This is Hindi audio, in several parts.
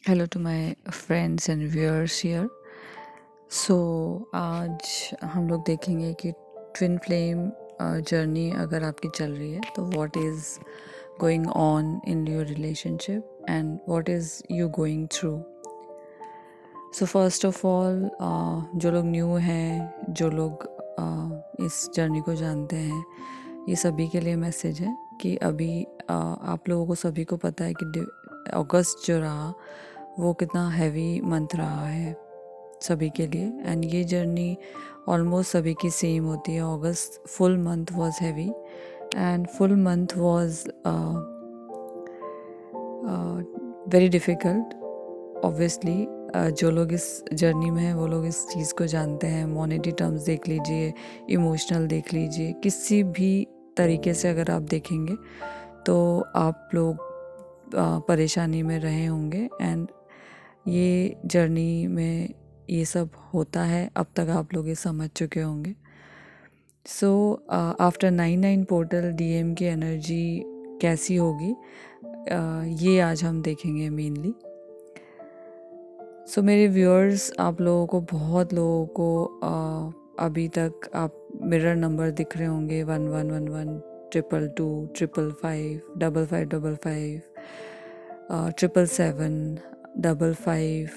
Hello to my friends and viewers here. So आज हम लोग देखेंगे कि ट्विन फ्लेम जर्नी अगर आपकी चल रही है तो what is going on in your relationship and what is you going through. So first of all, जो लोग न्यू हैं, जो लोग इस जर्नी को जानते हैं, ये सभी के लिए मैसेज है कि अभी आप लोगों को सभी को पता है कि अगस्त जो रहा वो कितना हैवी मंथ रहा है सभी के लिए। एंड ये जर्नी ऑलमोस्ट सभी की सेम होती है। August full month was heavy and full month was very difficult. Obviously जो लोग इस जर्नी में हैं वो लोग इस चीज़ को जानते हैं। मॉनेटरी टर्म्स देख लीजिए, इमोशनल देख लीजिए, किसी भी तरीके से अगर आप देखेंगे तो आप लोग परेशानी में रहे होंगे। एंड ये जर्नी में ये सब होता है, अब तक आप लोग ये समझ चुके होंगे। सो आफ्टर 99 पोर्टल डीएम की एनर्जी कैसी होगी, ये आज हम देखेंगे मेनली। सो मेरे व्यूअर्स, आप लोगों को, बहुत लोगों को अभी तक आप मिरर नंबर दिख रहे होंगे 1111, 222, 555, 5555, 777, 55,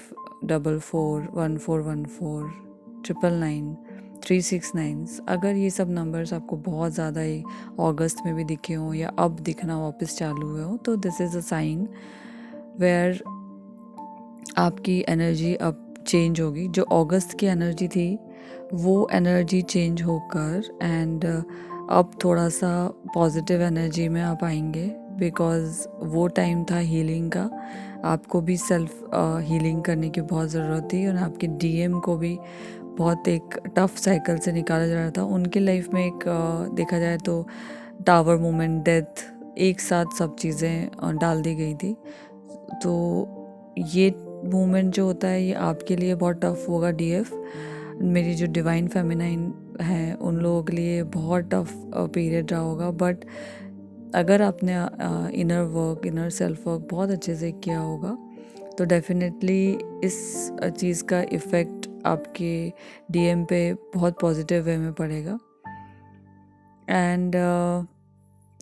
44, 1414, 999, 369। अगर ये सब नंबर्स आपको बहुत ज़्यादा ही अगस्त में भी दिखे हों या अब दिखना वापस चालू हुए हो तो this is a sign where आपकी एनर्जी अब चेंज होगी। जो अगस्त की एनर्जी थी वो एनर्जी चेंज होकर एंड अब थोड़ा सा पॉजिटिव एनर्जी में आप आएंगे, बिकॉज़ वो टाइम था हीलिंग का। आपको भी सेल्फ हीलिंग करने की बहुत ज़रूरत थी और आपके डीएम को भी बहुत एक टफ साइकिल से निकाला जा रहा था। उनके लाइफ में एक देखा जाए तो टावर मोमेंट, डेथ, एक साथ सब चीज़ें डाल दी गई थी। तो ये मोमेंट जो होता है ये आपके लिए बहुत टफ होगा डीएफ। मेरी जो डिवाइन फेमिनाइन है उन लोगों के लिए बहुत टफ पीरियड रहा होगा। बट अगर आपने inner work, inner self work बहुत अच्छे से किया होगा तो डेफिनेटली इस चीज़ का इफ़ेक्ट आपके डीएम पे बहुत पॉजिटिव वे में पड़ेगा। एंड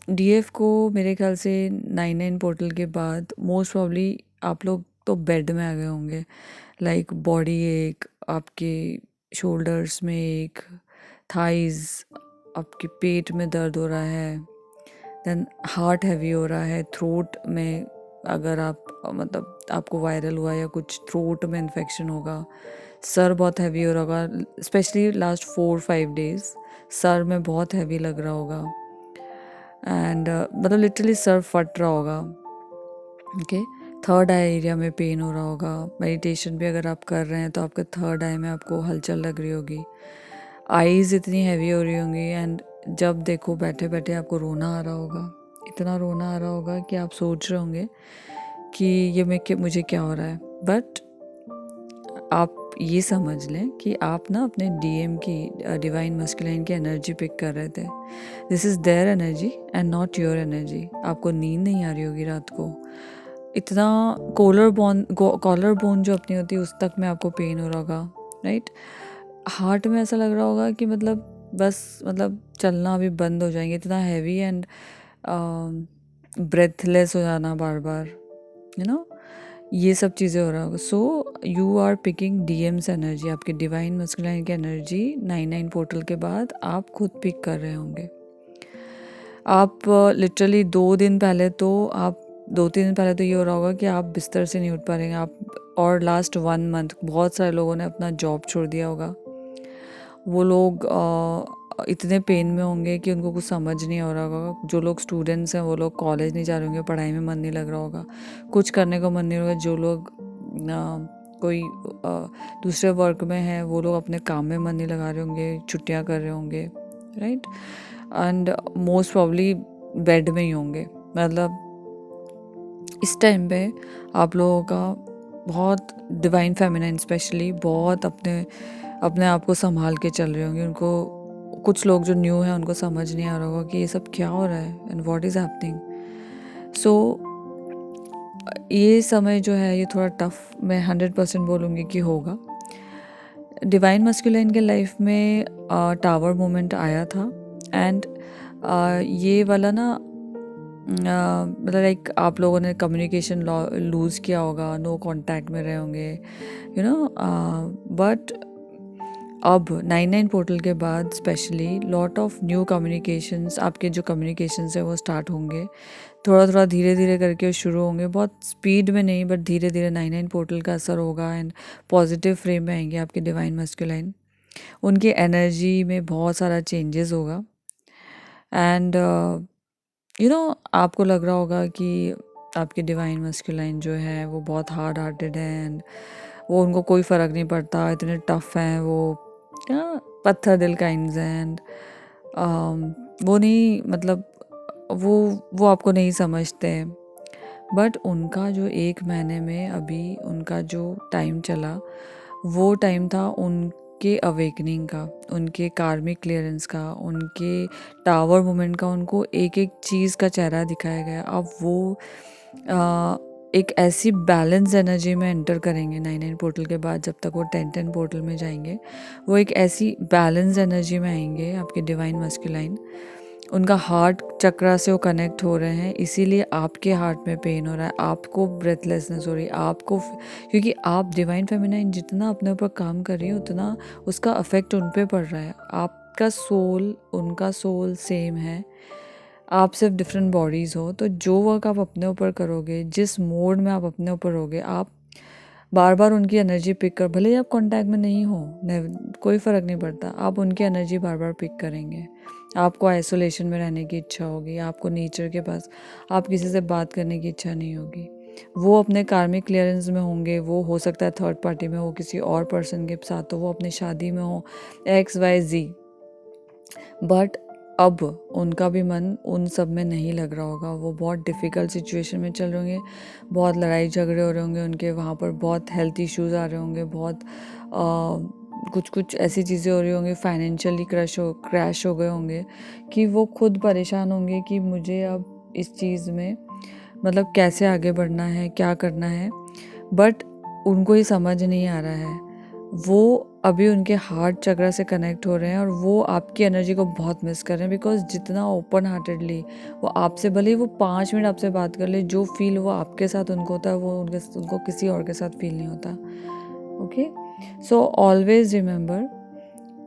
डीएफ को मेरे ख्याल से 99 पोर्टल के बाद मोस्ट प्रॉब्ली आप लोग तो बेड में आ गए होंगे। लाइक बॉडी एक, आपके शोल्डर्स में एक, थाइज, आपके पेट में दर्द हो रहा है, देन हार्ट हैवी हो रहा है, थ्रोट में अगर आप मतलब आपको वायरल हुआ या कुछ थ्रोट में इन्फेक्शन होगा, सर बहुत हैवी हो रहा होगा। स्पेशली लास्ट 4-5 डेज सर में बहुत हैवी लग रहा होगा एंड मतलब लिटरली सर फट रहा होगा। ओके, थर्ड आई एरिया में पेन हो रहा होगा। मेडिटेशन भी अगर आप कर रहे हैं तो आपके थर्ड आई में आपको हलचल लग रही होगी, आईज इतनी हैवी हो रही होंगी एंड जब देखो बैठे बैठे आपको रोना आ रहा होगा। इतना रोना आ रहा होगा कि आप सोच रहे होंगे कि ये मुझे क्या हो रहा है। बट आप ये समझ लें कि आप ना अपने डीएम की, डिवाइन मस्कुलाइन की एनर्जी पिक कर रहे थे। This is their energy and not your energy. आपको नींद नहीं आ रही होगी रात को, इतना कॉलर बोन जो अपनी होती है उस तक में आपको पेन हो रहा होगा, राइट। हार्ट में ऐसा लग रहा होगा कि मतलब चलना अभी बंद हो जाएंगे, इतना हैवी एंड ब्रेथलेस हो जाना बार बार, यू नो, ये सब चीज़ें हो रहा होगा। So you are picking DMs energy, आपके डिवाइन मस्कुलाइन की एनर्जी 99 पोर्टल के बाद आप खुद पिक कर रहे होंगे। आप लिटरली 2 दिन पहले तो आप 2-3 दिन पहले तो ये हो रहा होगा कि आप बिस्तर से नहीं उठ पा रहे हैं आप। और लास्ट 1 मंथ बहुत सारे लोगों ने अपना जॉब छोड़ दिया होगा। वो लोग इतने पेन में होंगे कि उनको कुछ समझ नहीं हो रहा होगा। जो लोग स्टूडेंट्स हैं वो लोग कॉलेज नहीं जा रहे होंगे, पढ़ाई में मन नहीं लग रहा होगा, कुछ करने को मन नहीं होगा। जो लोग कोई दूसरे वर्क में हैं वो लोग अपने काम में मन नहीं लगा रहे होंगे, छुट्टियां कर रहे होंगे, right. And most probably bed में ही होंगे। मतलब इस टाइम पे आप लोगों का बहुत डिवाइन फेमिनाइन स्पेशली बहुत अपने अपने आप को संभाल के चल रहे होंगे। उनको, कुछ लोग जो न्यू हैं उनको समझ नहीं आ रहा होगा कि ये सब क्या हो रहा है एंड व्हाट इज़ हैपनिंग। सो ये समय जो है ये थोड़ा टफ, मैं 100% बोलूँगी कि होगा। डिवाइन मस्कुलाइन के लाइफ में टावर मोमेंट आया था, एंड ये वाला ना मतलब लाइक आप लोगों ने कम्युनिकेशन लूज़ किया होगा, नो कांटेक्ट में रहे होंगे, यू नो। बट अब 99 पोर्टल के बाद specially lot of new communications, आपके जो कम्युनिकेशंस है वो स्टार्ट होंगे, थोड़ा थोड़ा धीरे धीरे करके शुरू होंगे, बहुत स्पीड में नहीं बट धीरे धीरे 99 पोर्टल का असर होगा, एंड पॉजिटिव फ्रेम में आएंगे आपके डिवाइन मस्कुलाइन। उनकी एनर्जी में बहुत सारा चेंजेस होगा, एंड यू नो आपको लग रहा होगा कि आपके डिवाइन मस्कुलाइन जो है वो बहुत हार्ड हार्टेड है, एंड वो उनको कोई फ़र्क नहीं पड़ता, इतने टफ हैं वो, क्या पत्थर दिल काइंड्स हैं, एंड वो नहीं मतलब वो आपको नहीं समझते हैं। बट उनका जो 1 महीने में अभी उनका जो टाइम चला, वो टाइम था उनके अवेकनिंग का, उनके कार्मिक क्लियरेंस का, उनके टावर मोमेंट का। उनको एक एक चीज़ का चेहरा दिखाया गया। अब वो एक ऐसी बैलेंस एनर्जी में एंटर करेंगे 99 पोर्टल के बाद, जब तक वो 10 पोर्टल में जाएंगे वो एक ऐसी बैलेंस एनर्जी में आएंगे आपके डिवाइन मस्कुलाइन। उनका हार्ट चक्रा से वो कनेक्ट हो रहे हैं, इसीलिए आपके हार्ट में पेन हो रहा है, आपको ब्रेथलेसनेस हो रही है, आपको, क्योंकि आप डिवाइन फेमिनाइन जितना अपने ऊपर काम कर रही है उतना उसका अफेक्ट उन पे पड़ रहा है। आपका सोल, उनका सोल सेम है, आप सिर्फ डिफरेंट बॉडीज़ हो। तो जो वर्क आप अपने ऊपर करोगे, जिस मोड में आप अपने ऊपर होगे, आप बार बार उनकी एनर्जी पिक कर, भले ही आप कांटेक्ट में नहीं हो, कोई फ़र्क नहीं पड़ता, आप उनकी एनर्जी बार बार पिक करेंगे। आपको आइसोलेशन में रहने की इच्छा होगी, आपको नेचर के पास, आप किसी से बात करने की इच्छा नहीं होगी। वो अपने कार्मिक क्लियरेंस में होंगे, वो हो सकता है थर्ड पार्टी में हो, किसी और पर्सन के साथ हो, वो अपनी शादी में हो, XYZ। बट अब उनका भी मन उन सब में नहीं लग रहा होगा, वो बहुत डिफ़िकल्ट सिचुएशन में चल रहे होंगे, बहुत लड़ाई झगड़े हो रहे होंगे उनके, वहाँ पर बहुत हेल्थ इश्यूज़ आ रहे होंगे, बहुत कुछ कुछ ऐसी चीज़ें हो रही होंगी, फाइनेंशियली क्रैश हो गए होंगे कि वो खुद परेशान होंगे कि मुझे अब इस चीज़ में मतलब कैसे आगे बढ़ना है, क्या करना है। बट उनको ये समझ नहीं आ रहा है, वो अभी उनके हार्ट चक्र से कनेक्ट हो रहे हैं और वो आपकी एनर्जी को बहुत मिस कर रहे हैं, बिकॉज जितना ओपन हार्टेडली वो आपसे, भले ही वो 5 मिनट आपसे बात कर ले, जो फील वो आपके साथ उनको होता है वो उनको किसी और के साथ फील नहीं होता। ओके, सो ऑलवेज रिमेंबर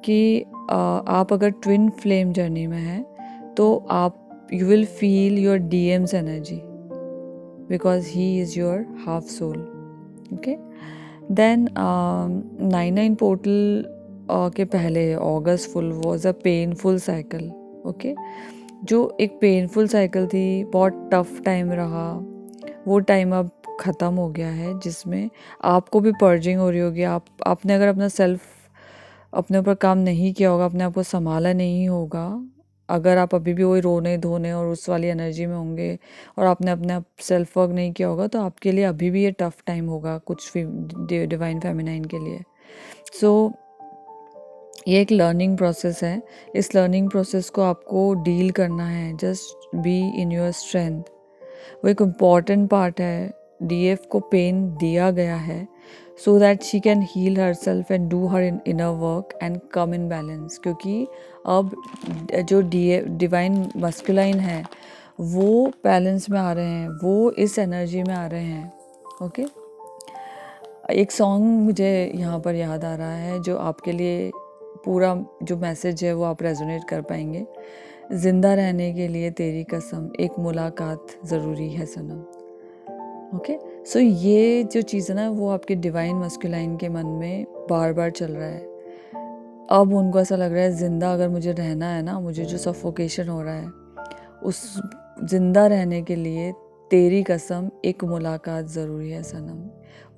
कि आप अगर ट्विन फ्लेम जर्नी में हैं तो आप you will feel your DM's energy, because he is your half soul. Okay, then 99 portal के पहले August full was a painful cycle. Okay, जो एक पेनफुल साइकिल थी, बहुत टफ टाइम रहा, वो टाइम अब ख़त्म हो गया है, जिसमें आपको भी पर्जिंग हो रही होगी। आपने अगर अपना सेल्फ, अपने ऊपर काम नहीं किया होगा, अपने आप को संभाला नहीं होगा, अगर आप अभी भी वही रोने धोने और उस वाली एनर्जी में होंगे और आपने अपने आप सेल्फ वर्क नहीं किया होगा, तो आपके लिए अभी भी ये टफ टाइम होगा कुछ डिवाइन फेमिनाइन के लिए। सो ये एक लर्निंग प्रोसेस है, इस लर्निंग प्रोसेस को आपको डील करना है, just be in your strength. वो एक इम्पॉर्टेंट पार्ट है, DF को पेन दिया गया है so that she can heal herself and do her inner work and come in balance. क्योंकि अब जो डिवाइन मस्कुलाइन है वो बैलेंस में आ रहे हैं, वो इस एनर्जी में आ रहे हैं। ओके, एक सॉन्ग मुझे यहाँ पर याद आ रहा है जो आपके लिए पूरा जो मैसेज है वो आप रेजोनेट कर पाएंगे। जिंदा रहने के लिए तेरी कसम, एक मुलाकात ज़रूरी है सनम। ओके, सो ये जो चीज़ है ना वो आपके डिवाइन मस्कुलाइन के मन में बार बार चल रहा है। अब उनको ऐसा लग रहा है ज़िंदा अगर मुझे रहना है ना, मुझे जो सफोकेशन हो रहा है, उस ज़िंदा रहने के लिए तेरी कसम, एक मुलाकात ज़रूरी है सनम।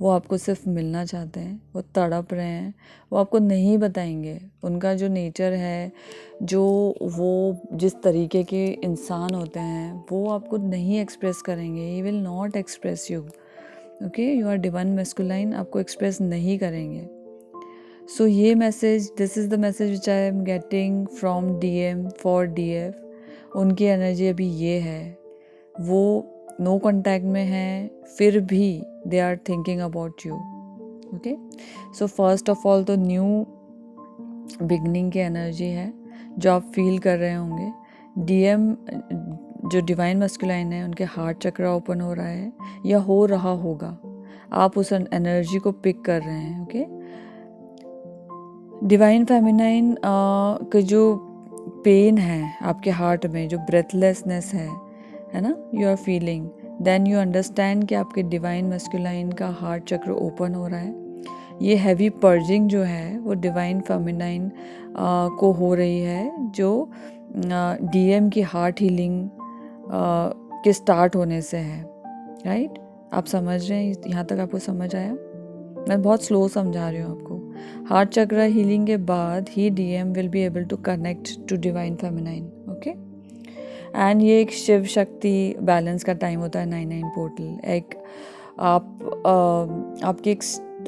वो आपको सिर्फ मिलना चाहते हैं, वो तड़प रहे हैं, वो आपको नहीं बताएंगे। उनका जो नेचर है, जो वो जिस तरीके के इंसान होते हैं, वो आपको नहीं एक्सप्रेस करेंगे। He will not express you. Okay, you are divine masculine, आपको एक्सप्रेस नहीं करेंगे। सो ये message, this is the message which I am getting from DM for DF। उनकी एनर्जी अभी ये है, वो नो कांटेक्ट में हैं, फिर भी they are thinking about you. Okay, so first of all तो न्यू बिगनिंग की एनर्जी है जो आप फील कर रहे होंगे। डीएम जो डिवाइन मस्कुलाइन है, उनके हार्ट चक्रा ओपन हो रहा है या हो रहा होगा, आप उस एनर्जी को पिक कर रहे हैं। ओके, डिवाइन फेमिनाइन का जो पेन है आपके हार्ट में, जो ब्रेथलेसनेस है ना, you are feeling, then you understand कि आपके डिवाइन मस्कुलाइन का हार्ट चक्र ओपन हो रहा है। ये हैवी पर्जिंग जो है वो डिवाइन फेमिनाइन को हो रही है, जो डीएम की हार्ट हीलिंग के स्टार्ट होने से है। राइट, आप समझ रहे हैं? यहाँ तक आपको समझ आया? मैं बहुत स्लो समझा रही हूँ आपको। हार्ट चक्र हीलिंग के बाद ही DM will be able to connect to divine feminine. Okay, and ये एक शिव शक्ति बैलेंस का टाइम होता है 99 पोर्टल। एक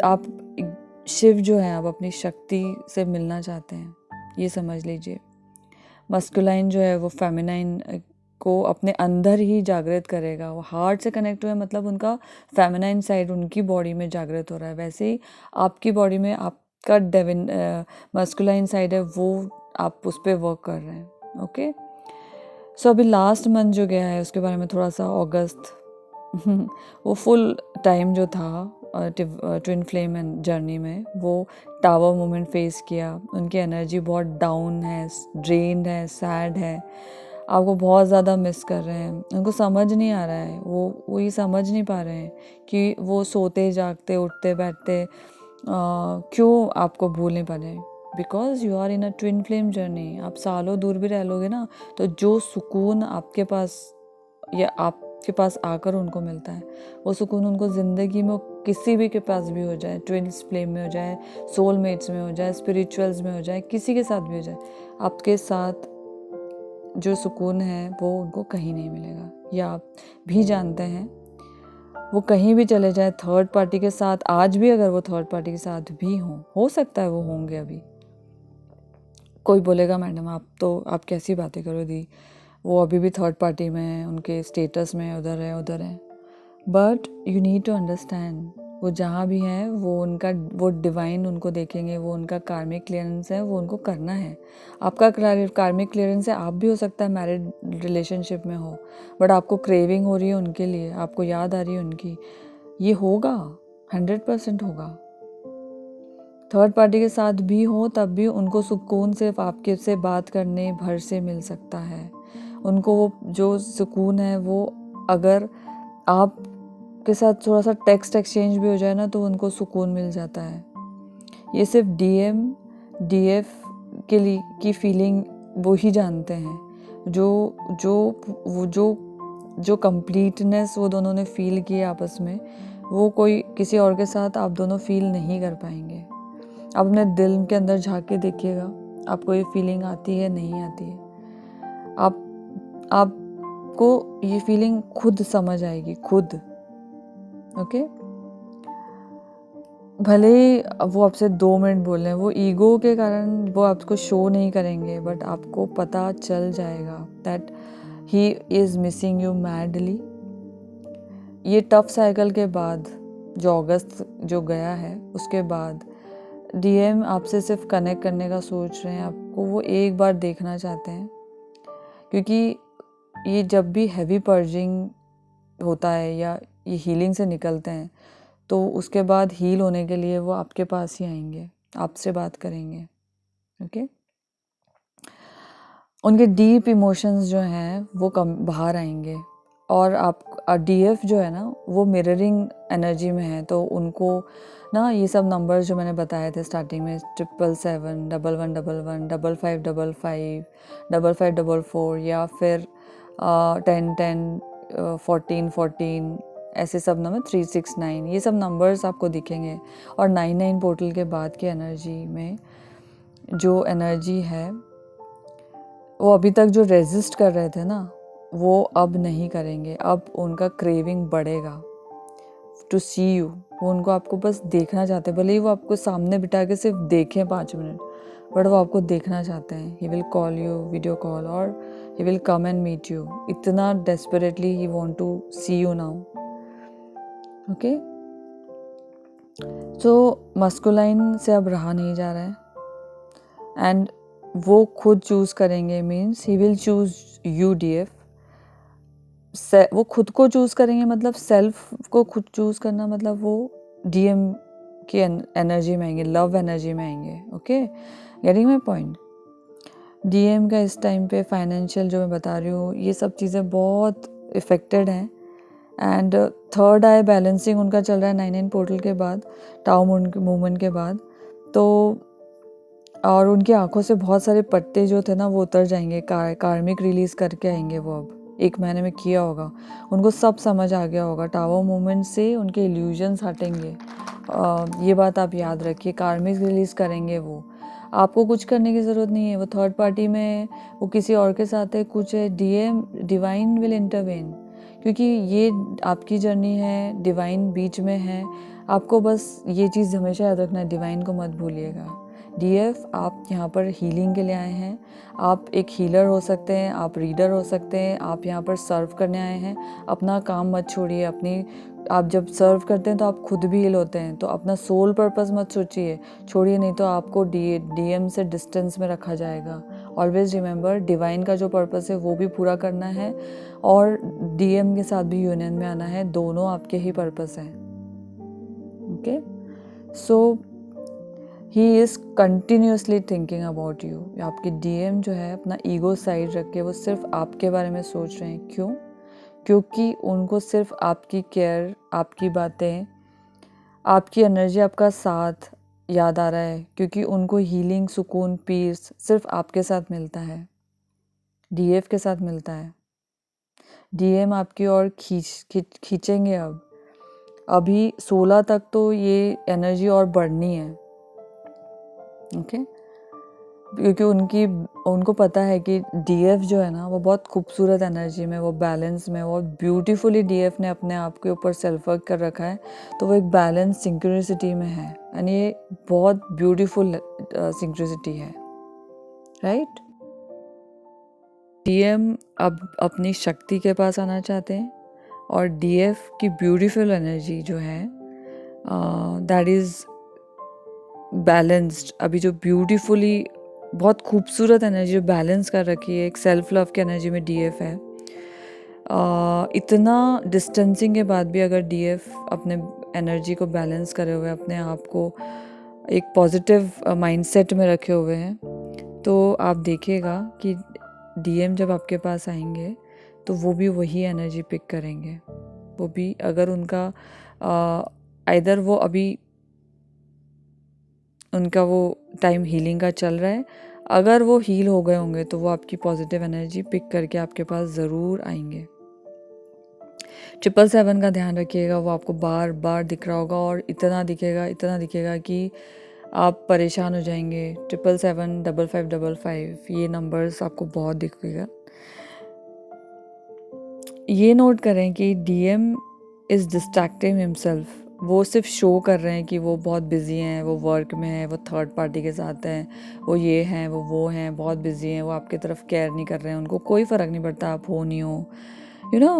आप शिव जो है, आप अपनी शक्ति से मिलना चाहते हैं, ये समझ लीजिए। मस्कुलाइन जो है वो फेमिनाइन को अपने अंदर ही जागृत करेगा। वो हार्ट से कनेक्ट हुआ मतलब उनका फेमिनाइन साइड उनकी बॉडी में जागृत हो रहा है। वैसे ही आपकी बॉडी में आपका मस्कुलाइन साइड है, वो आप उस पर वर्क कर रहे हैं। ओके, सो अभी लास्ट मंथ जो गया है उसके बारे में थोड़ा सा, अगस्त वो फुल टाइम जो था ट्विन फ्लेम जर्नी में, वो टावर मोमेंट फेस किया। उनकी एनर्जी बहुत डाउन है, ड्रेन्ड है, सैड है, आपको बहुत ज़्यादा मिस कर रहे हैं। उनको समझ नहीं आ रहा है, वो ये समझ नहीं पा रहे हैं कि वो सोते जागते उठते बैठते क्यों आपको भूल नहीं पा रहे। Because you are in a twin flame journey. आप सालों दूर भी रह लोगे ना, तो जो सुकून आपके पास या आपके पास आकर उनको मिलता है, वो सुकून उनको ज़िंदगी में किसी भी के पास भी हो जाए, ट्विन्स फ्लेम में हो जाए, सोलमेट्स में हो जाए, स्पिरिचुअल्स में हो जाए, किसी के साथ भी हो जाए, आपके साथ जो सुकून है वो उनको कहीं नहीं मिलेगा। या आप भी जानते हैं, वो कहीं भी चले जाए थर्ड पार्टी के साथ, आज भी अगर वो थर्ड पार्टी के साथ भी हों, हो सकता है वो होंगे अभी। कोई बोलेगा मैडम आप कैसी बातें करो दी, वो अभी भी थर्ड पार्टी में है, उनके स्टेटस में उधर है। But you need to understand, वो जहाँ भी हैं वो डिवाइन उनको देखेंगे, वो उनका कार्मिक क्लियरेंस है, वो उनको करना है। आपका कार्मिक क्लियरेंस है, आप भी हो सकता है मैरिड रिलेशनशिप में हो, बट आपको क्रेविंग हो रही है उनके लिए, आपको याद आ रही है उनकी, ये होगा, 100% होगा। थर्ड पार्टी के साथ भी हो तब भी उनको सुकून सिर्फ आपके से बात करने भर से मिल सकता है। उनको वो जो सुकून है, वो अगर आप के साथ थोड़ा सा टेक्स्ट एक्सचेंज भी हो जाए ना, तो उनको सुकून मिल जाता है। ये सिर्फ डीएफ के लिए की फीलिंग वो ही जानते हैं, जो कंप्लीटनेस वो दोनों ने फील की आपस में, वो कोई किसी और के साथ आप दोनों फील नहीं कर पाएंगे। आप अपने दिल के अंदर झांक के देखिएगा, आपको ये फीलिंग आती है, नहीं आती है। आपको ये फीलिंग खुद समझ आएगी, खुद। ओके, भले ही वो आपसे 2 मिनट बोल रहे हैं, वो ईगो के कारण वो आपको शो नहीं करेंगे, बट आपको पता चल जाएगा that he is missing you madly. ये टफ साइकिल के बाद, जो अगस्त जो गया है, उसके बाद डीएम आपसे सिर्फ कनेक्ट करने का सोच रहे हैं, आपको वो एक बार देखना चाहते हैं। क्योंकि ये जब भी हैवी पर्जिंग होता है या ये हीलिंग से निकलते हैं, तो उसके बाद हील होने के लिए वो आपके पास ही आएंगे, आपसे बात करेंगे। ओके, उनके डीप इमोशंस जो हैं वो कम बाहर आएंगे, और आप डीएफ जो है ना, वो मिररिंग एनर्जी में है, तो उनको ना ये सब नंबर्स जो मैंने बताए थे स्टार्टिंग में, 777, 1111, 5555, 5544, या फिर 1010, 1414, ऐसे सब नंबर, 369, ये सब नंबर्स आपको दिखेंगे। और 99 पोर्टल के बाद की एनर्जी में जो एनर्जी है, वो अभी तक जो रेजिस्ट कर रहे थे ना, वो अब नहीं करेंगे। अब उनका क्रेविंग बढ़ेगा टू सी यू। वो उनको आपको बस देखना चाहते हैं, भले ही वो आपको सामने बिठा के सिर्फ देखें 5 मिनट, बट वो आपको देखना चाहते हैं. He will call you video call और he will come and meet you. इतना desperately he want to see you now. Okay, so masculine से अब रहा नहीं जा रहा है एंड वो खुद चूज़ करेंगे. Means he will choose you DF. वो खुद को चूज़ करेंगे, मतलब सेल्फ को खुद चूज़ करना, मतलब वो डीएम की एनर्जी में आएंगे, लव एनर्जी में आएंगे. Okay, getting my point. DM का इस टाइम पे फाइनेंशियल जो मैं बता रही हूँ, ये सब चीज़ें बहुत इफ़ेक्टेड हैं. एंड थर्ड आई बैलेंसिंग उनका चल रहा है 9-9 पोर्टल के बाद, टाउ मूवमेंट के बाद. तो और उनकी आंखों से बहुत सारे पट्टे जो थे ना वो उतर जाएंगे. कार्मिक रिलीज़ करके आएंगे वो. अब 1 महीने में किया होगा, उनको सब समझ आ गया होगा. टावर मूवमेंट से उनके इल्यूजन्स हटेंगे. ये बात आप याद रखिए. कार्मिक रिलीज़ करेंगे वो. आपको कुछ करने की ज़रूरत नहीं है. वो थर्ड पार्टी में, वो किसी और के साथ है, कुछ है, डीएम डिवाइन विल इंटरवेन. क्योंकि ये आपकी जर्नी है, डिवाइन बीच में है. आपको बस ये चीज़ हमेशा याद रखना है, डिवाइन को मत भूलिएगा. डीएफ, आप यहाँ पर हीलिंग के लिए आए हैं. आप एक हीलर हो सकते हैं, आप रीडर हो सकते हैं, आप यहाँ पर सर्व करने आए हैं. अपना काम मत छोड़िए. आप जब सर्व करते हैं तो आप खुद भी हील होते हैं. तो अपना सोल पर्पस मत सोचिए, छोड़िए, नहीं तो आपको डीएम से डिस्टेंस में रखा जाएगा. ऑलवेज रिमेंबर, डिवाइन का जो पर्पस है वो भी पूरा करना है और डीएम के साथ भी यूनियन में आना है. दोनों आपके ही पर्पस हैं. Okay, so he is continuously thinking about you. आपके डीएम जो है अपना ईगो साइड रख के वो सिर्फ आपके बारे में सोच रहे हैं. क्यों? क्योंकि उनको सिर्फ आपकी केयर, आपकी बातें, आपकी एनर्जी, आपका साथ याद आ रहा है. क्योंकि उनको हीलिंग, सुकून, पीस सिर्फ आपके साथ मिलता है, डीएफ के साथ मिलता है. डीएम आपकी ओर खींचेंगे. अब अभी 16 तक तो ये एनर्जी और बढ़नी है. ओके, क्योंकि उनको पता है कि डीएफ जो है ना वो बहुत खूबसूरत एनर्जी में, वो बैलेंस में, वो ब्यूटीफुली डीएफ ने अपने आप के ऊपर सेल्फ वर्क कर रखा है. तो वो एक बैलेंस सिंक्रोनिसिटी में है एंड ये बहुत ब्यूटीफुल सिंक्रोनिसिटी है. राइट, डीएम अब अपनी शक्ति के पास आना चाहते हैं और डीएफ की ब्यूटीफुल एनर्जी जो है दैट इज़ बैलेंस्ड. अभी जो ब्यूटीफुली बहुत खूबसूरत एनर्जी जो बैलेंस कर रखी है, एक सेल्फ लव की एनर्जी में डीएफ है. इतना डिस्टेंसिंग के बाद भी अगर डीएफ अपने एनर्जी को बैलेंस करे हुए, अपने आप को एक पॉजिटिव माइंडसेट में रखे हुए हैं, तो आप देखिएगा कि डीएम जब आपके पास आएंगे तो वो भी वही एनर्जी पिक करेंगे. वो भी अगर उनका आइदर वो अभी उनका वो टाइम हीलिंग का चल रहा है, अगर वो हील हो गए होंगे तो वो आपकी पॉजिटिव एनर्जी पिक करके आपके पास ज़रूर आएंगे. 777 का ध्यान रखिएगा. वो आपको बार बार दिख रहा होगा और इतना दिखेगा कि आप परेशान हो जाएंगे. 777, 5555, ये नंबर्स आपको बहुत दिखेगा. ये नोट करें कि डीएम इज़ डिस्ट्रैक्टिंग हिमसेल्फ. वो सिर्फ शो कर रहे हैं कि वो बहुत बिजी हैं, वो वर्क में हैं, वो थर्ड पार्टी के साथ हैं, वो ये हैं, वो हैं, बहुत बिजी हैं. वो आपकी तरफ केयर नहीं कर रहे हैं. उनको कोई फ़र्क नहीं पड़ता आप हो नहीं हो. यू नो,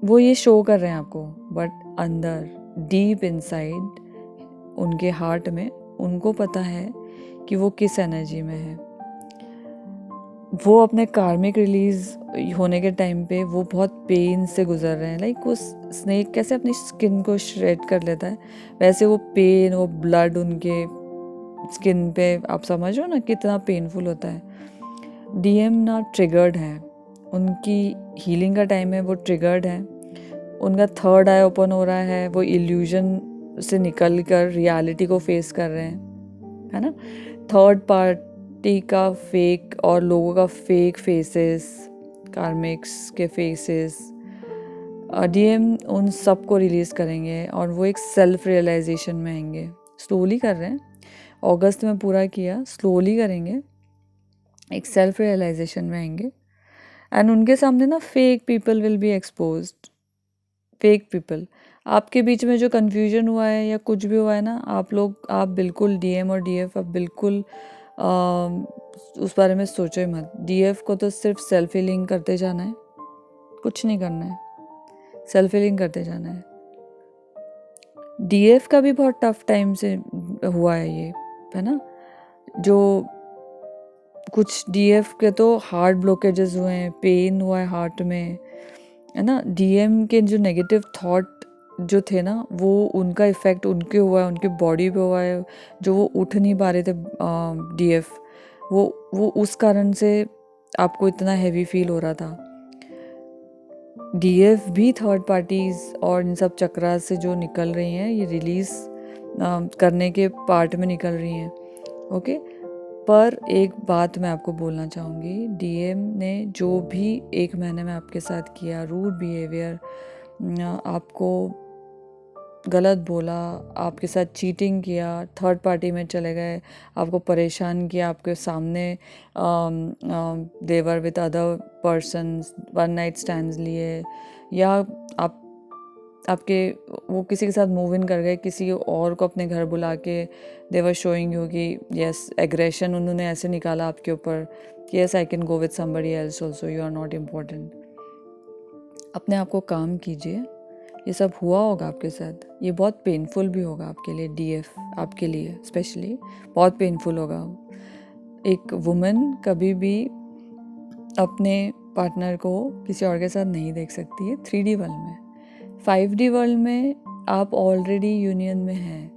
वो ये शो कर रहे हैं आपको, बट अंदर डीप इनसाइड उनके हार्ट में उनको पता है कि वो किस एनर्जी में है. वो अपने कार्मिक रिलीज होने के टाइम पे वो बहुत पेन से गुजर रहे हैं. लाइक वो स्नेक कैसे अपनी स्किन को श्रेड कर लेता है, वैसे वो पेन, वो ब्लड उनके स्किन पे, आप समझ रहे हो ना कितना पेनफुल होता है. डीएम ना ट्रिगर्ड है, उनकी हीलिंग का टाइम है, वो ट्रिगर्ड है. उनका थर्ड आई ओपन हो रहा है. वो इल्यूजन से निकल कर रियलिटी को फेस कर रहे हैं, है ना. थर्ड पार्टी का फेक और लोगों का फेक फेसेस, कार्मिक्स के फेसेस, डीएम उन सब को रिलीज़ करेंगे और वो एक सेल्फ रियलाइजेशन में आएंगे. स्लोली कर रहे हैं, अगस्त में पूरा किया, स्लोली करेंगे, एक सेल्फ रियलाइजेशन में आएंगे. एंड उनके सामने ना fake people will be exposed. Fake people, आपके बीच में जो कन्फ्यूजन हुआ है या कुछ भी हुआ है ना, आप बिल्कुल डीएम और डीएफ आप बिल्कुल उस बारे में सोचो ही मत। डीएफ को तो सिर्फ सेल्फ हीलिंग करते जाना है, कुछ नहीं करना है, सेल्फ हीलिंग करते जाना है। डीएफ का भी बहुत टफ टाइम से हुआ है ये, है ना। जो कुछ डीएफ के तो हार्ट ब्लॉकेजेस हुए हैं, पेन हुआ है हार्ट में, है ना। डीएम के जो नेगेटिव थॉट जो थे ना, वो उनका इफ़ेक्ट उनके हुआ है, उनके बॉडी पे हुआ है। जो वो उठ नहीं पा रहे थे डीएफ, वो उस कारण से आपको इतना हैवी फील हो रहा था। डीएफ भी थर्ड पार्टीज़ और इन सब चक्रा से जो निकल रही हैं, ये रिलीज़ करने के पार्ट में निकल रही हैं, ओके। पर एक बात मैं आपको बोलना चाहूँगी, डीएम ने जो भी 1 महीने में आपके साथ किया, रूड बिहेवियर, आपको गलत बोला, आपके साथ चीटिंग किया, थर्ड पार्टी में चले गए, आपको परेशान किया, आपके सामने देवर with other persons, one night stands लिए, या आपके वो किसी के साथ मूव इन कर गए, किसी और को अपने घर बुला के देवर शोइंग यू कि यस, एग्रेशन उन्होंने ऐसे निकाला आपके ऊपर कि yes I can go with somebody else also, you are not important. अपने आप को काम कीजिए। ये सब हुआ होगा आपके साथ, ये बहुत पेनफुल भी होगा आपके लिए, डीएफ आपके लिए स्पेशली बहुत पेनफुल होगा। एक वुमन कभी भी अपने पार्टनर को किसी और के साथ नहीं देख सकती है 3D वर्ल्ड में। 5D वर्ल्ड में आप ऑलरेडी यूनियन में हैं।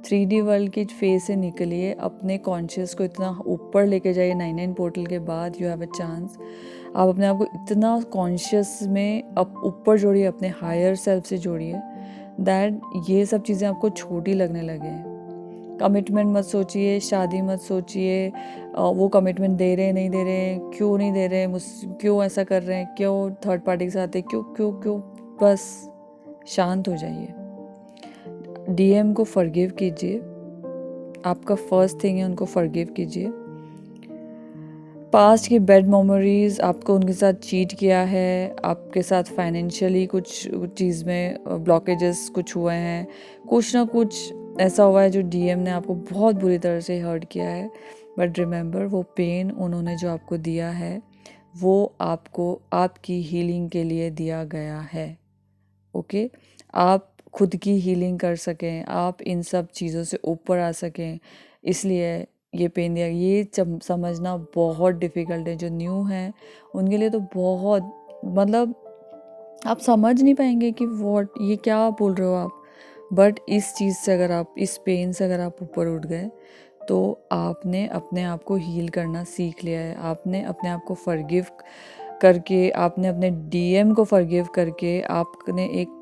3D वर्ल्ड की फेज से निकलिए, अपने कॉन्शियस को इतना ऊपर लेके जाइए। 99 पोर्टल के बाद यू हैव अ चांस। आप अपने आप को इतना कॉन्शियस में अब ऊपर जोड़िए, अपने हायर सेल्फ से जोड़िए, दैट ये सब चीज़ें आपको छोटी लगने लगे हैं। कमिटमेंट मत सोचिए, शादी मत सोचिए, वो कमिटमेंट दे रहे हैं नहीं दे रहे हैं, क्यों नहीं दे रहे हैं, क्यों ऐसा कर रहे हैं, क्यों थर्ड पार्टी के साथ है, क्यों क्यों क्यों। बस शांत हो जाइए। डीएम को फॉरगिव कीजिए, आपका फर्स्ट थिंग है उनको फॉरगिव कीजिए। पास्ट की बैड मेमोरीज, आपको उनके साथ चीट किया है, आपके साथ फाइनेंशियली कुछ चीज़ में ब्लॉकेजेस कुछ हुए हैं, कुछ ना कुछ ऐसा हुआ है जो डीएम ने आपको बहुत बुरी तरह से हर्ट किया है। बट रिमेंबर, वो पेन उन्होंने जो आपको दिया है वो आपको आपकी हीलिंग के लिए दिया गया है, ओके। आप खुद की हीलिंग कर सकें, आप इन सब चीज़ों से ऊपर आ सकें, इसलिए ये पेन दिया। ये समझना बहुत डिफ़िकल्ट है। जो न्यू हैं उनके लिए तो बहुत, मतलब आप समझ नहीं पाएंगे कि व्हाट, ये क्या बोल रहे हो आप। बट इस चीज़ से अगर आप, इस पेन से अगर आप ऊपर उठ गए, तो आपने अपने आप को हील करना सीख लिया है। आपने अपने आप को फॉरगिव करके, आपने अपने डीएम को फॉरगिव करके, आपने एक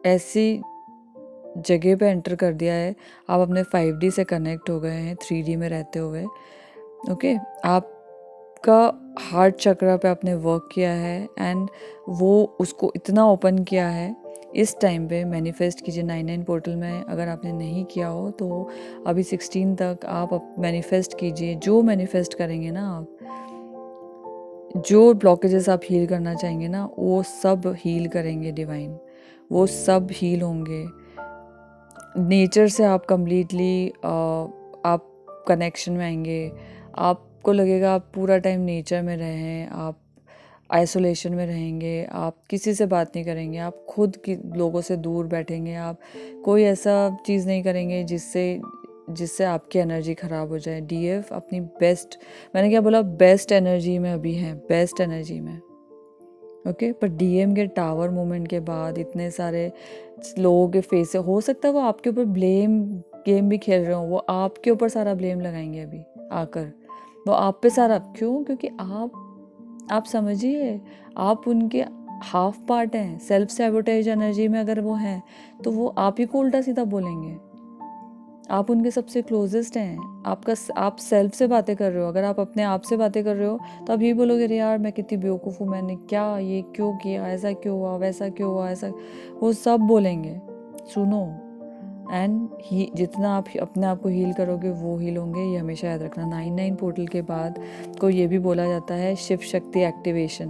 ऐसी जगह पे एंटर कर दिया है, आप अपने 5D से कनेक्ट हो गए हैं 3D में रहते हुए, ओके। आपका हार्ट चक्रा पे आपने वर्क किया है एंड वो उसको इतना ओपन किया है। इस टाइम पे मैनिफेस्ट कीजिए 99 पोर्टल में। अगर आपने नहीं किया हो तो अभी 16 तक आप मैनिफेस्ट कीजिए। जो मैनिफेस्ट करेंगे ना आप, जो ब्लॉकेजेस आप हील करना चाहेंगे ना, वो सब हील करेंगे डिवाइन, वो सब हील होंगे। नेचर से आप कम्प्लीटली आप कनेक्शन में आएंगे। आपको लगेगा आप पूरा टाइम नेचर में रहें, आप आइसोलेशन में रहेंगे, आप किसी से बात नहीं करेंगे, आप खुद की लोगों से दूर बैठेंगे, आप कोई ऐसा चीज़ नहीं करेंगे जिससे आपकी एनर्जी ख़राब हो जाए। डीएफ अपनी बेस्ट, मैंने क्या बोला, बेस्ट एनर्जी में अभी हैं, बेस्ट एनर्जी में, ओके। पर डीएम के टावर मूवमेंट के बाद इतने सारे लोगों के फेस से, हो सकता है वो आपके ऊपर ब्लेम गेम भी खेल रहे हो, वो आपके ऊपर सारा ब्लेम लगाएंगे अभी आकर, वो आप पे सारा, क्यों, क्योंकि आप समझिए, आप उनके हाफ पार्ट हैं। सेल्फ सैबोटेज एनर्जी में अगर वो हैं तो वो आप ही को उल्टा सीधा बोलेंगे। आप उनके सबसे क्लोजेस्ट हैं। आप सेल्फ से बातें कर रहे हो, अगर आप अपने आप से बातें कर रहे हो तो आप ये बोलोगे, अरे यार मैं कितनी बेवकूफ़ हूँ, मैंने क्या ये क्यों किया, ऐसा क्यों हुआ, वैसा क्यों हुआ, ऐसा, वो सब बोलेंगे। सुनो, एंड जितना आप अपने आप को हील करोगे वो हील होंगे, ये हमेशा याद रखना। 99 पोर्टल के बाद को ये भी बोला जाता है शिव शक्ति एक्टिवेशन।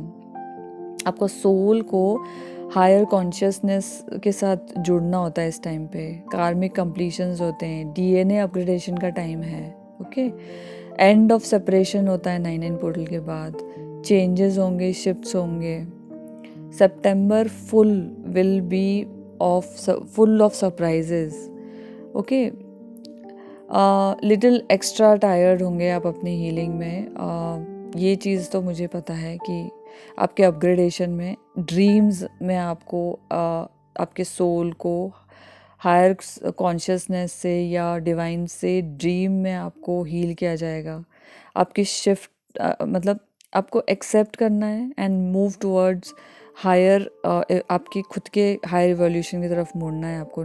आपको सोल को हायर कॉन्शियसनेस के साथ जुड़ना होता है इस टाइम पे, कार्मिक कंप्लीशंस होते हैं, डीएनए अपग्रेडेशन का टाइम है, ओके। एंड ऑफ सेपरेशन होता है 9/9 पोर्टल के बाद, चेंजेस होंगे, शिफ्ट्स होंगे। September will be full of surprises, okay. Little extra tired होंगे आप अपनी हीलिंग में, ये चीज़ तो मुझे पता है कि आपके अपग्रेडेशन में, ड्रीम्स में आपको आपके सोल को हायर कॉन्शियसनेस से या डिवाइन से ड्रीम में आपको हील किया जाएगा। आपकी शिफ्ट मतलब आपको एक्सेप्ट करना है एंड मूव टुवर्ड्स हायर, आपकी खुद के हायर इवोल्यूशन की तरफ मुड़ना है आपको।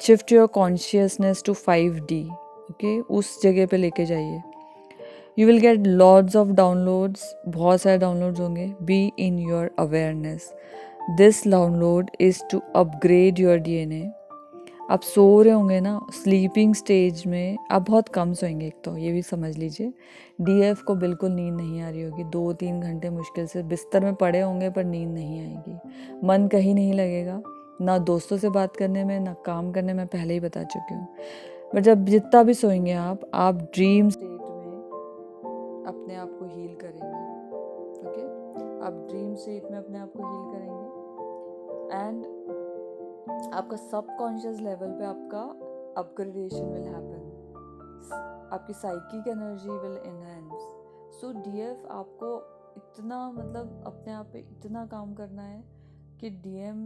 Shift your consciousness to 5D, okay, उस जगह पे लेके जाइए। You will get lots of downloads, बहुत सारे डाउनलोड्स होंगे। Be in your awareness, this download is to upgrade your DNA। आप सो रहे होंगे ना, स्लीपिंग स्टेज में आप बहुत कम सोएंगे, एक तो ये भी समझ लीजिए। DF को बिल्कुल नींद नहीं आ रही होगी, 2-3 घंटे मुश्किल से बिस्तर में पड़े होंगे पर नींद नहीं आएगी, मन कहीं नहीं लगेगा, ना दोस्तों से बात करने में, ना काम करने में, पहले ही बता चुकी हूँ। पर जब जितना भी सोएंगे आप ड्रीम स्टेट में अपने आप को हील करेंगे, ओके। आप ड्रीम स्टेट में अपने आप को हील करेंगे एंड आपका सबकॉन्शियस लेवल पे आपका अपग्रेडेशन विल हैपन, आपकी psychic energy will enhance. So DF आपको इतना मतलब अपने आप पे इतना काम करना है कि DM,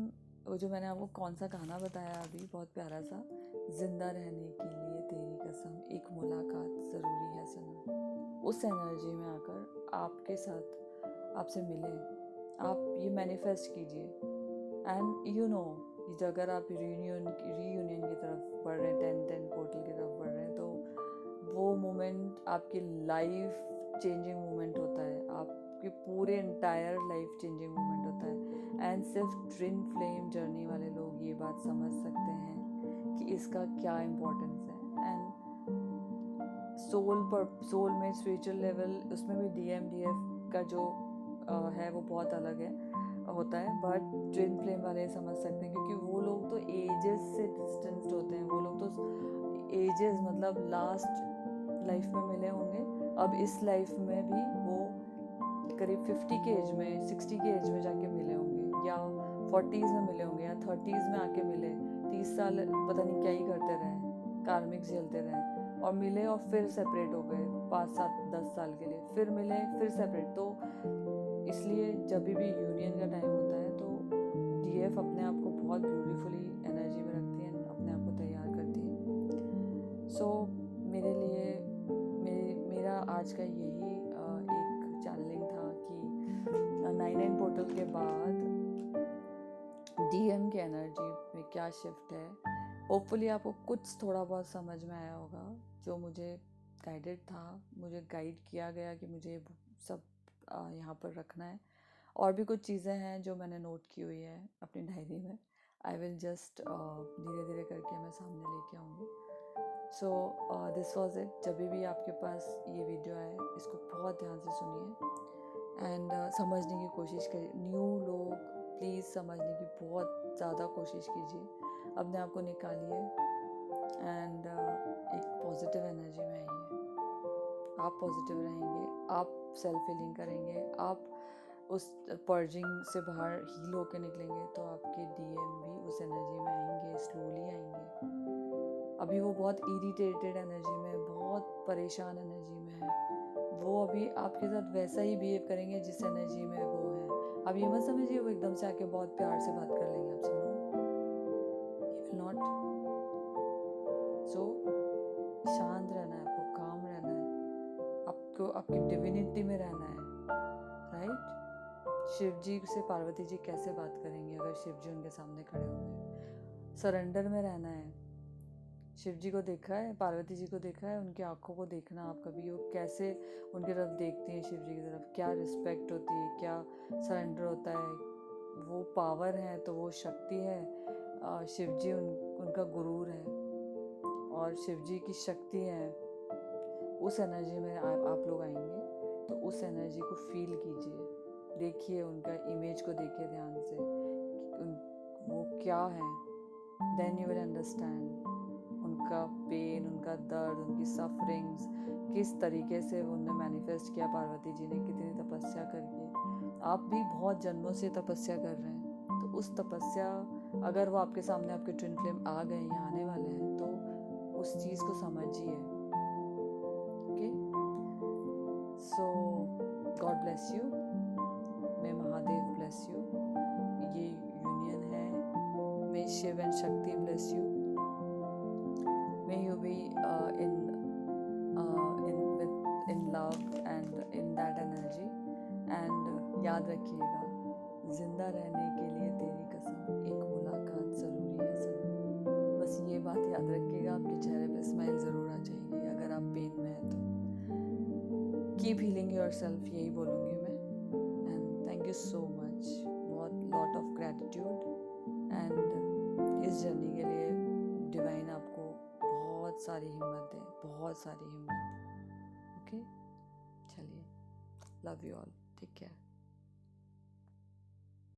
वो जो मैंने आपको कौन सा गाना बताया अभी, बहुत प्यारा सा, जिंदा रहने के लिए तेरी कसम, एक मुलाकात ज़रूरी है सनम, उस एनर्जी में आकर आपके साथ आपसे मिले, आप ये मैनिफेस्ट कीजिए। एंड यू नो, अगर आप रीयूनियन की तरफ बढ़ रहे हैं, 10/10 पोर्टल की तरफ बढ़ रहे हैं, तो वो मोमेंट आपकी लाइफ चेंजिंग मोमेंट होता है, आपके पूरे एंटायर लाइफ चेंजिंग मोमेंट होता है। एंड सिर्फ ट्विन फ्लेम जर्नी वाले लोग ये बात समझ सकते हैं कि इसका क्या इम्पोर्टेंस है। एंड सोल में स्पिरिचुअल लेवल, उसमें भी DF का जो है वो बहुत अलग है होता है, बट ट्विन फ्लेम वाले समझ सकते हैं क्योंकि वो लोग तो एजेस से डिस्टेंस्ड होते हैं, वो लोग तो एजेस मतलब लास्ट लाइफ में मिले होंगे, अब इस लाइफ में भी वो करीब 50 के एज में, 60 के एज में जाके मिले होंगे, या 40s में मिले होंगे, या 30s में आके मिले, 30 साल पता नहीं क्या ही करते रहे, कार्मिक झेलते रहे और मिले और फिर सेपरेट हो गए 5-7-10 साल के लिए, फिर मिले फिर सेपरेट। तो इसलिए जब भी यूनियन का टाइम होता है तो DF अपने आप को बहुत ब्यूटीफुली एनर्जी में रखती है, अपने आप को तैयार करती है। सो मेरे लिए मेरा आज का यही एक चैनलिंग था कि 9/9 पोर्टल के बाद DM की एनर्जी में क्या शिफ्ट है। होपफुली आपको कुछ थोड़ा बहुत समझ में आया होगा, जो मुझे गाइडेड था, मुझे गाइड किया गया कि मुझे सब यहाँ पर रखना है। और भी कुछ चीज़ें हैं जो मैंने नोट की हुई है अपनी डायरी में, आई विल जस्ट धीरे धीरे करके मैं सामने लेके आऊँगी। So this was it. जब भी आपके पास ये वीडियो आए, इसको बहुत ध्यान से सुनिए एंड समझने की कोशिश करिए। न्यू लोग प्लीज़ समझने की बहुत ज़्यादा कोशिश कीजिए, अपने आप को निकालिए एंड एक पॉजिटिव एनर्जी में आइए। आप पॉजिटिव रहेंगे, आप सेल्फ हीलिंग करेंगे, आप उस पर्जिंग से बाहर हील होकर निकलेंगे, तो आपके DM भी उस एनर्जी में आएंगे, स्लोली आएंगे। अभी वो बहुत इरिटेटेड एनर्जी में, बहुत परेशान एनर्जी में है, वो अभी आपके साथ वैसा ही बिहेव करेंगे जिस एनर्जी में वो है। अब ये मत समझिए वो एकदम से आके बहुत प्यार से बात कर लेंगे आपसे, नो, ही विल नॉट। सो शांत रहना है आपको, काम रहना है आपको, आपकी डिविनिटी में रहना है, राइट। शिव जी से पार्वती जी कैसे बात करेंगे अगर शिव जी उनके सामने खड़े होंगे? सरेंडर में रहना है। शिव जी को देखा है, पार्वती जी को देखा है, उनकी आंखों को देखना आप कभी, वो कैसे उनकी तरफ देखती हैं, शिव जी की तरफ क्या रिस्पेक्ट होती है, क्या सरेंडर होता है। वो पावर है तो वो शक्ति है, शिव जी उनका गुरूर है और शिव जी की शक्ति है। उस एनर्जी में आप लोग आएंगे तो उस एनर्जी को फील कीजिए, देखिए उनका इमेज को देखिए ध्यान से वो क्या है, देन यू विल अंडरस्टैंड उनका पेन, उनका दर्द, उनकी सफरिंग्स, किस तरीके से उन्होंने मैनिफेस्ट किया पार्वती जी ने, कितनी तपस्या करके। आप भी बहुत जन्मों से तपस्या कर रहे हैं, तो उस तपस्या, अगर वो आपके सामने आपके ट्विन फ्लेम आ गए या आने वाले हैं, तो उस चीज़ को समझिए। Okay, so God bless you, may Mahadev bless you, ये यूनियन है, मे शिव एंड शक्ति bless you, may you be in love and in that energy, and याद रखिएगा, जिंदा रहने के लिए तेरी कसम, एक मुलाकात ज़रूरी है ज़रूर। बस ये बात याद रखिएगा, आपके चेहरे पे स्माइल ज़रूर आ जाएगी अगर आप पेन में हैं तो। कीप हीलिंग योरसेल्फ, यही बोलूँगी मैं। And thank you so much, बहुत लॉट ऑफ ग्रैटिट्यूड, एंड इस जर्नी के लिए डिवाइन आपको बहुत सारी हिम्मत दे, बहुत सारी हिम्मत। ओके, चलिए, love you all, take care.